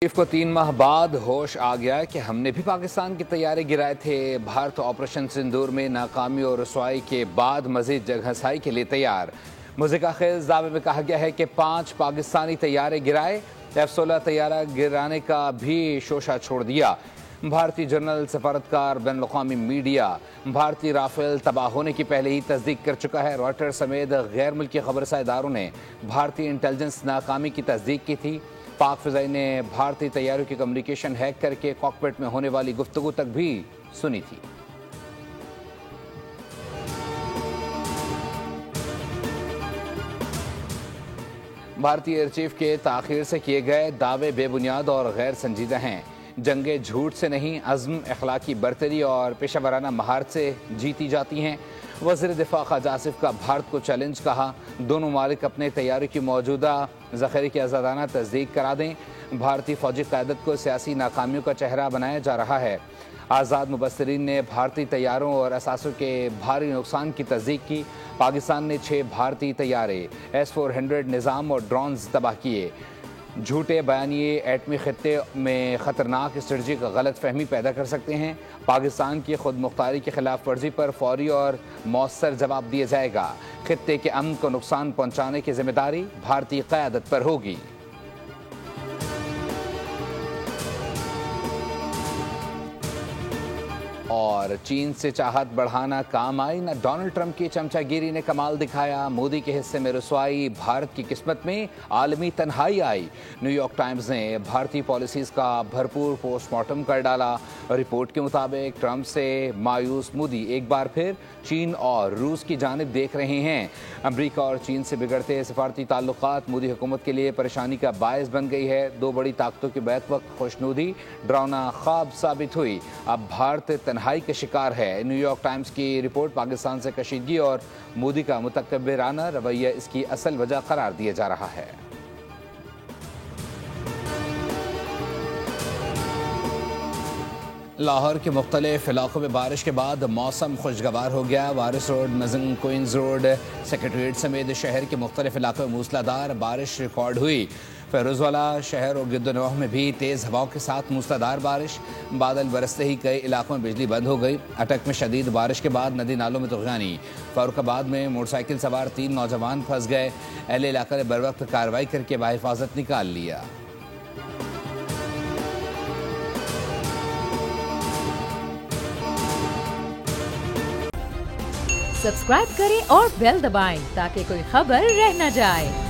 Chief को 3 माह बाद होश आ गया कि हमने भी पाकिस्तान के तैयारे गिराए थे। भारत ऑपरेशन सिंदूर में नाकामी और रसवाई के बाद मजीद जगहसाई के लिए तैयार। मुज़िका खेज दावे में कहा गया है कि 5 पाकिस्तानी तैयारे गिराए, F-16 तैयारा गिराने का भी शोशा छोड़ दिया। भारतीय जनरल सफारतकार बैनुल-अक़वामी मीडिया भारतीय राफेल तबाह होने की पहले ही तस्दीक कर चुका है। रॉयटर्स समेत गैर मुल्की खबरसां इदारों ने भारतीय इंटेलिजेंस नाकामी की तस्दीक की थी। पाक फ़िज़ाई ने भारतीय तैयारों की कम्युनिकेशन हैक करके कॉकपिट में होने वाली गुफ्तगू तक भी सुनी थी। भारतीय एयर चीफ के ताख़ीर से किए गए दावे बेबुनियाद और गैर संजीदा हैं। जंगे झूठ से नहीं, अज़्म, अखलाकी बरतरी और पेशा-वराना महारत से जीती जाती हैं। वज़ीर दिफ़ा ख़ाजा आसिफ का भारत को चैलेंज कहा। दोनों मालिक अपने तैयारों की मौजूदा ज़ख़ीरे की आज़ादाना तस्दीक करा दें। भारतीय फ़ौजी क़यादत को सियासी नाकामियों का चेहरा बनाया जा रहा है। आज़ाद मुबस्सिरीन ने भारतीय तैयारों और असासों के भारी नुकसान की तस्दीक की। पाकिस्तान ने 6 भारतीय तैयारे, S-400 निज़ाम और ड्रोन्स तबाह किए। झूठे बयानिए एटमी खित्ते में ख़तरनाक स्ट्रेटजिक गलत फहमी पैदा कर सकते हैं। पाकिस्तान की खुद मुख्तारी की खिलाफ वर्जी पर फौरी और मौसर जवाब दिया जाएगा। खित्ते के अमन को नुकसान पहुँचाने की जिम्मेदारी भारतीय क़यादत पर होगी। और चीन से चाहत बढ़ाना काम आई ना, डोनाल्ड ट्रंप की चमचागिरी ने कमाल दिखाया। मोदी के हिस्से में रुसवाई, भारत की किस्मत में आलमी तन्हाई आई। न्यूयॉर्क टाइम्स ने भारतीय पॉलिसीज़ का भरपूर पोस्टमार्टम कर डाला। रिपोर्ट के मुताबिक ट्रंप से मायूस मोदी एक बार फिर चीन और रूस की जानिब देख रहे हैं। अमरीका और चीन से बिगड़ते सफारती ताल्लुकात मोदी हुकूमत के लिए परेशानी का बायस बन गई है। 2 बड़ी ताकतों के बैक वक्त खुशनुदी डरावना ख्वाब साबित हुई। अब भारत तन्हाई के शिकार है। न्यूयॉर्क टाइम्स की रिपोर्ट पाकिस्तान से कशीदगी और मोदी का मुतकब्बिराना रवैया इसकी असल वजह करार दिया जा रहा है। लाहौर के मुख्तलिफ इलाकों में बारिश के बाद मौसम खुशगवार हो गया। Waris Road, Mazang, Queens Road, Secretariat समेत शहर के मुख्तलिफ इलाकों में मूसलाधार बारिश रिकॉर्ड हुई। फेरोजवाला शहर और गिरदनवाह में भी तेज़ हवाओं के साथ मूसलाधार बारिश। बादल बरसते ही कई इलाकों में बिजली बंद हो गई। अटक में शदीद बारिश के बाद नदी नालों में तुग़यानी। फारुखाबाद में मोटरसाइकिल सवार 3 नौजवान फंस गए। अहले इलाका ने बर वक्त कार्रवाई करके बाहिफाजत निकाल लिया। सब्सक्राइब करें और बेल दबाएं ताकि कोई खबर रह न जाए।